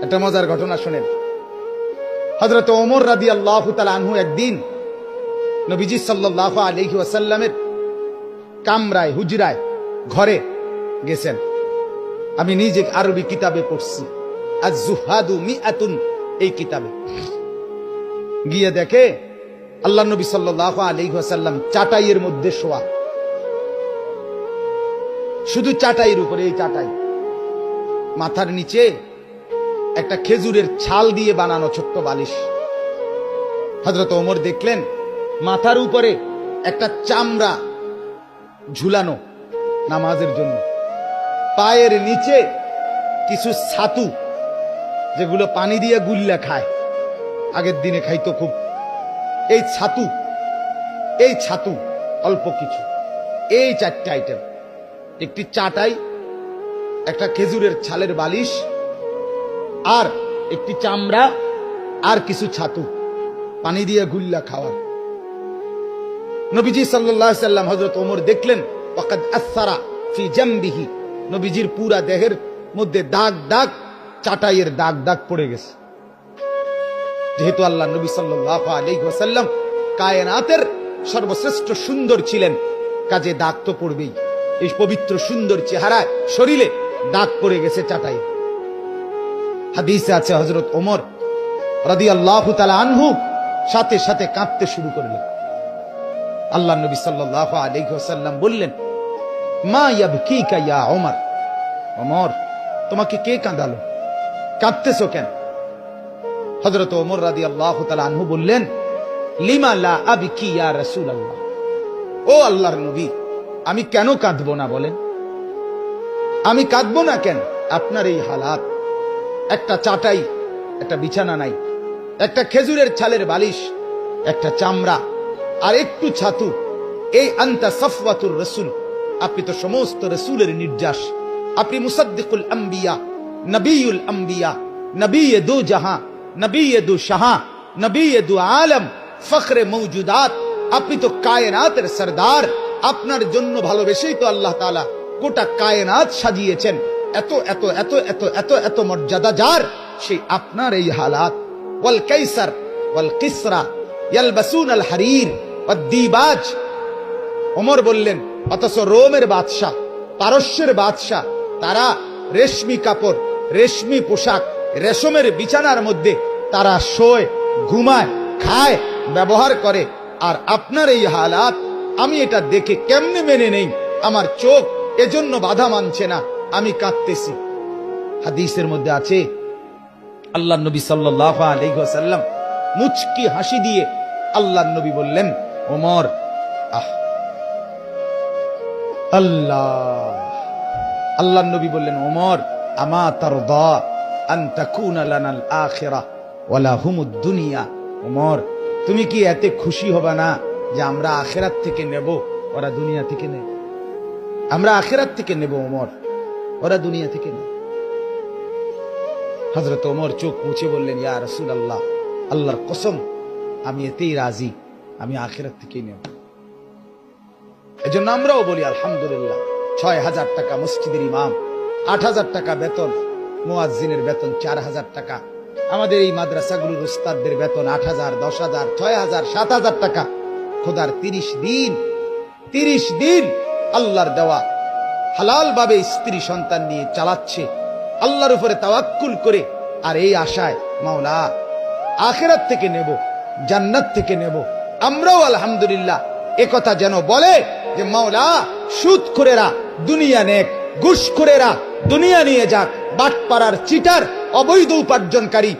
একটা মজার ঘটনা শুনেন। হযরত ওমর রাদিয়াল্লাহু তাআলা আনহু একদিন নবীজি সাল্লাল্লাহু আলাইহি ওয়াসাল্লামের কামরায়, হুজরায়, ঘরে গেছেন। আমি নিজে আরবি কিতাবে পড়ছি, আজ-জুহাদু মিআতুন, এই কিতাবে গিয়ে দেখে আল্লাহ নবী সাল্লাল্লাহু আলাইহি ওয়াসাল্লাম চাটাইয়ের মধ্যে শোয়া, শুধু চাটাইয়ের উপরে, এই চাটাই, মাথার নিচে একটা খেজুরের ছাল দিয়ে বানানো ছোট্ট বালিশ। হযরত ওমর দেখলেন মাথার উপরে একটা চামড়া ঝুলানো নামাজের জন্য, পায়ের নিচে কিছু ছাতু, যেগুলো পানি দিয়ে গুল্লা খায়, আগের দিনে খাইতো খুব, এই ছাতু অল্প কিছু, এই চারটা আইটেম, একটি চাটাই, একটা খেজুরের ছালের বালিশ, আর একটি চামড়া, আর কিছু ছাতু, পানি দিয়ে গুল্লা খাওয়ার। নবীজি সাল্লাল্লাহু আলাইহি সাল্লাম হযরত ওমর দেখলেন ওয়াকাদ আসসারা ফি জামবিহি, নবীজির পুরা দেহের মধ্যে দাগ দাগ, চাটাইয়ের দাগ দাগ পড়ে গেছে। যেহেতু আল্লাহ নবী সাল্লাল্লাহু আলাইহি ওয়াসাল্লাম কায়নাতের সর্বশ্রেষ্ঠ সুন্দর ছিলেন, কাজে দাগ তো পড়বেই। এই পবিত্র সুন্দর চেহারায় শরীরে দাগ পড়ে গেছে চাটাই। হাদিসে আছে হযরত ওমর রাদিয়াল্লাহু তাআলা আনহু সাথে সাথে কাঁদতে শুরু করলেন। আল্লাহ নবী সাল্লাল্লাহু আলাইহি ওয়াসাল্লাম বললেন, মা ইয়াবকিকা ইয়া ওমর, ওমর তোমাকে কে কাঁদালো, কাঁদতেছো কেন? হযরত ওমর রাদিয়াল্লাহু তাআলা আনহু বললেন, লিমা লা আবকি ইয়া রাসূলুল্লাহ, ও আল্লাহর নবী, আমি কেন কাঁদবো না বলেন? আমি কাঁদবো না কেন? আপনার এই হালাত, একটা চাটাই, একটা বিছানা নাই, একটা খেজুরের ছালের বালিশ, একটা চামড়া, আর একটু ছাতু, এই আনতা সাফওয়াতুর রাসূল, আপনি তো সমস্ত রাসূলের নির্যাস, আপনি মুসাদ্দিকুল আম্বিয়া, নবিয়ুল আম্বিয়া, নবিয়ে দু জাহাঁ, নবিয়ে দু শাহাঁ, নবিয়ে দু আলম, ফখরে মওজুদাত, আপনি তো কায়নাতের সরদার। আপনার জন্য ভালোবেসেই তো আল্লাহ তাআলা গোটা কায়নাত সাজিয়েছেন। এত এত এত এত এত এত মর্যাদা যার, সেই আপনার এই হালাত। ওয়াল কাইসার ওয়াল কিসরা ইয়ালবাসুনাল হারির ওয়াদ দিবাজ, ওমর বললেন, অথচ রোমের বাদশা, পারস্যের বাদশা, তারা রেশমি কাপড়, রেশমি পোশাক, রেশমের বিছানার মধ্যে তারা শোয়, ঘুমায়, খায়, ব্যবহার করে। আর আপনার এই হালাত, আমি এটা দেখে কেমনে মেনে নেই? আমার চোখ এজন্য বাধা মানছে না, আমি কাঁদতেছি। হাদিসের মধ্যে আছে আল্লাহ নবী সাল্লাল্লাহু আলাইহি ওয়াসাল্লাম মুচকি হাসি দিয়ে আল্লাহ নবী বললেন, ওমর, আল্লাহ নবী বললেন, ওমর, আমা তারদা আন তাকুনা লানাল আখিরাহ ওয়া লাহুমুদ দুনিয়া, ওমর, তুমি কি এতে খুশি হবে না যে আমরা আখিরাত থেকে নেব, ওরা দুনিয়া থেকে নেব? আমরা আখিরাত থেকে নেব ওমর, ওরা দুনিয়া থেকে নেব। হযরত ওমর চোখ মুছে বললেন, ইয়া রাসূলুল্লাহ, আল্লাহর কসম, আমি এতেই রাজি, আমি আখিরাত থেকেই নেব। এজন্য আমরাও বলি আলহামদুলিল্লাহ, ৬,০০০ টাকা মসজিদের ইমাম, ৮,০০০ টাকা বেতন, মুয়াজ্জিনের বেতন ৪,০০০ টাকা, আমাদের এই মাদ্রাসাগুলোর উস্তাদদের বেতন ৮,০০০, ১০,০০০, ৬,০০০, ৭,০০০ টাকা। খোদার ৩০ দিন আল্লাহর দেওয়া হালাল ভাবে স্ত্রী সন্তান নিয়ে চালাচ্ছে, আল্লাহর উপরে তাওয়াক্কুল করে, আর এই আশায় মাওলা আখিরাত থেকে নেব, জান্নাত থেকে নেব। আমরাও আলহামদুলিল্লাহ একথা যেন বলে যে মাওলা সুদখোরেরা দুনিয়া নেক, ঘুষখোরেরা দুনিয়া নিয়ে যাক, বাটপাড়ার চিটার, অবৈধ উপার্জনকারী